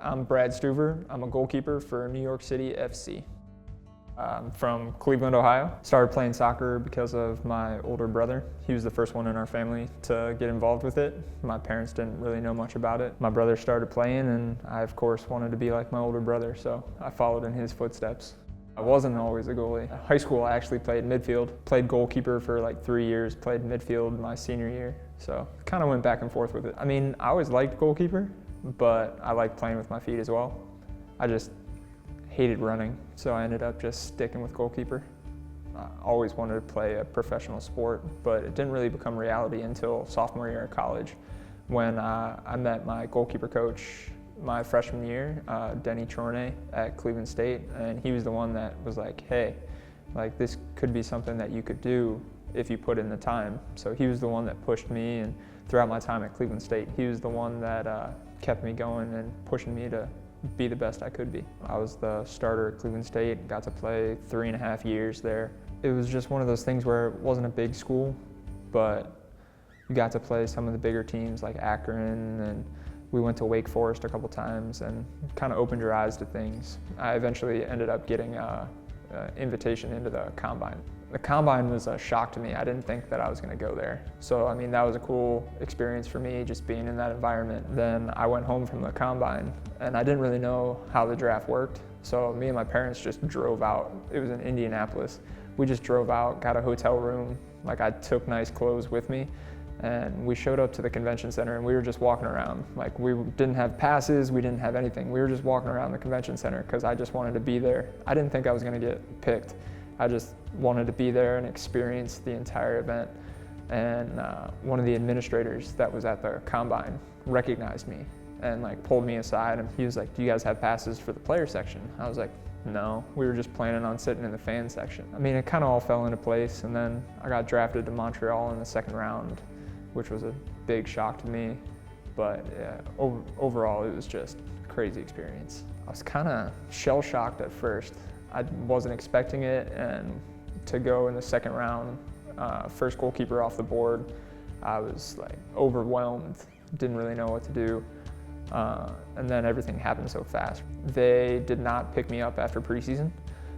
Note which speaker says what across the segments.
Speaker 1: I'm Brad Stuver. I'm a goalkeeper for NYCFC. I'm from Cleveland, Ohio. Started playing soccer because of my older brother. He was the first one in our family to get involved with it. My parents didn't really know much about it. My brother started playing and I, of course, wanted to be like my older brother, so I followed in his footsteps. I wasn't always a goalie. In high school, I actually played midfield. Played goalkeeper for like 3 years, played midfield my senior year, so kind of went back and forth with it. I mean, I always liked goalkeeper, but I liked playing with my feet as well. I just hated running, so I ended up just sticking with goalkeeper. I always wanted to play a professional sport, but it didn't really become reality until sophomore year of college when I met my goalkeeper coach my freshman year, Denny Chornay at Cleveland State, and he was the one that was like, hey, like this could be something that you could do if you put in the time. So he was the one that pushed me, and throughout my time at Cleveland State, he was the one that kept me going and pushing me to be the best I could be. I was the starter at Cleveland State, got to play 3.5 years there. It was just one of those things where it wasn't a big school, but you got to play some of the bigger teams like Akron, and we went to Wake Forest a couple times and kind of opened your eyes to things. I eventually ended up getting an invitation into the Combine. The Combine was a shock to me. I didn't think that I was going to go there. So, I mean, that was a cool experience for me, just being in that environment. Then I went home from the Combine, and I didn't really know how the draft worked. So me and my parents just drove out. It was in Indianapolis. We just drove out, got a hotel room. Like, I took nice clothes with me, and we showed up to the convention center, and we were just walking around. Like, we didn't have passes, we didn't have anything. We were just walking around the convention center because I just wanted to be there. I didn't think I was going to get picked. I just wanted to be there and experience the entire event. And one of the administrators that was at the Combine recognized me and like pulled me aside, and he was like, do you guys have passes for the player section? I was like, no, we were just planning on sitting in the fan section. I mean, it kind of all fell into place, and then I got drafted to Montreal in the second round, which was a big shock to me. But yeah, overall, it was just a crazy experience. I was kind of shell-shocked at first. I wasn't expecting it, and to go in the second round, first goalkeeper off the board, I was like overwhelmed, didn't really know what to do. And then everything happened so fast. They did not pick me up after preseason,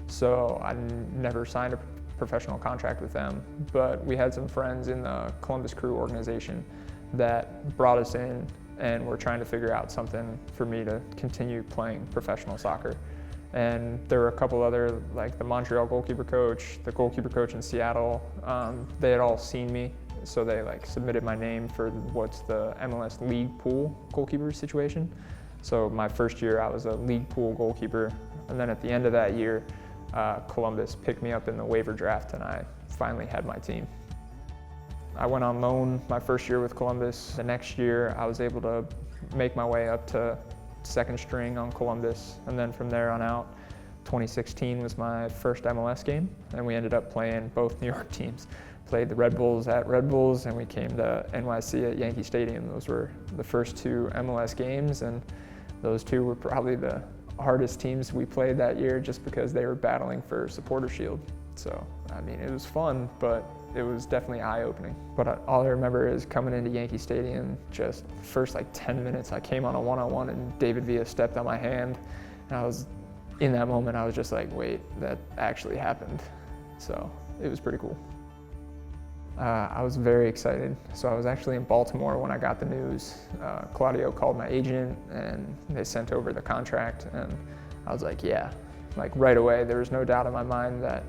Speaker 1: so I never signed a professional contract with them, but we had some friends in the Columbus Crew organization that brought us in and were trying to figure out something for me to continue playing professional soccer. And there were a couple other, like the Montreal goalkeeper coach, the goalkeeper coach in Seattle, they had all seen me, so they like submitted my name for what's the MLS league pool goalkeeper situation. So my first year I was a league pool goalkeeper, and then at the end of that year, Columbus picked me up in the waiver draft, and I finally had my team. I went on loan my first year with Columbus. The next year I was able to make my way up to second string on Columbus, and then from there on out, 2016 was my first MLS game, and we ended up playing both New York teams. Played the Red Bulls at Red Bulls, and we came to NYC at Yankee Stadium. Those were the first two MLS games, and those two were probably the hardest teams we played that year just because they were battling for Supporter Shield. So, I mean, it was fun, but it was definitely eye-opening. But all I remember is coming into Yankee Stadium, just the first like 10 minutes, I came on a one-on-one and David Villa stepped on my hand. And I was, in that moment, I was just like, wait, that actually happened. So it was pretty cool. I was very excited. So I was actually in Baltimore when I got the news. Claudio called my agent and they sent over the contract, and I was like, yeah. Like right away, there was no doubt in my mind that,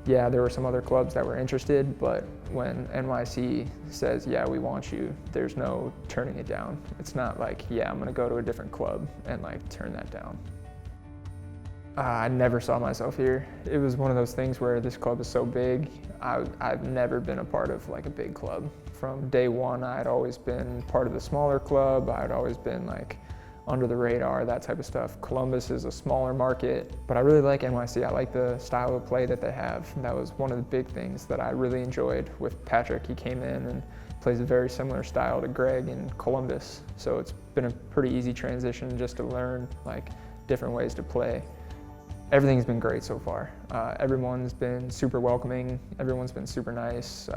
Speaker 1: yeah, there were some other clubs that were interested, but when NYC says, yeah, we want you, there's no turning it down. It's not like, yeah, I'm gonna go to a different club and like turn that down. I never saw myself here. It was one of those things where this club is so big. I've never been a part of like a big club. From day one, I'd always been part of the smaller club. I'd always been like under the radar, that type of stuff. Columbus is a smaller market, but I really like NYC. I like the style of play that they have. And that was one of the big things that I really enjoyed with Patrick. He came in and plays a very similar style to Greg in Columbus. So it's been a pretty easy transition just to learn like different ways to play. Everything's been great so far. Everyone's been super welcoming. Everyone's been super nice.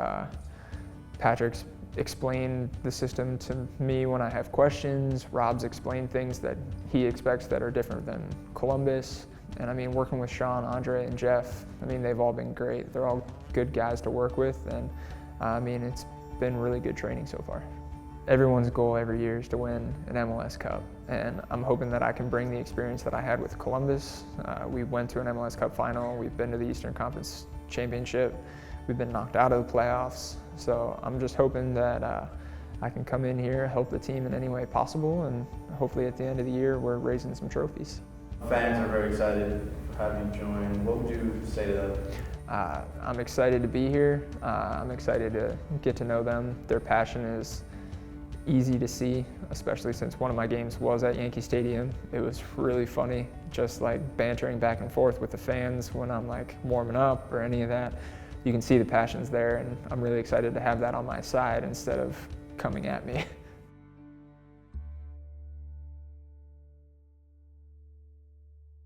Speaker 1: Patrick's explain the system to me when I have questions. Rob's explained things that he expects that are different than Columbus. And I mean, working with Sean, Andre, and Jeff, I mean, they've all been great. They're all good guys to work with, and I mean, it's been really good training so far. Everyone's goal every year is to win an MLS Cup, and I'm hoping that I can bring the experience that I had with Columbus. We went to an MLS Cup final, we've been to the Eastern Conference Championship, we've been knocked out of the playoffs, so I'm just hoping that I can come in here, help the team in any way possible, and hopefully at the end of the year we're raising some trophies.
Speaker 2: Fans are very excited to have you join. What would you say to them?
Speaker 1: I'm excited to be here. I'm excited to get to know them. Their passion is easy to see, especially since one of my games was at Yankee Stadium. It was really funny, just like bantering back and forth with the fans when I'm like warming up or any of that. You can see the passion's there, and I'm really excited to have that on my side instead of coming at me.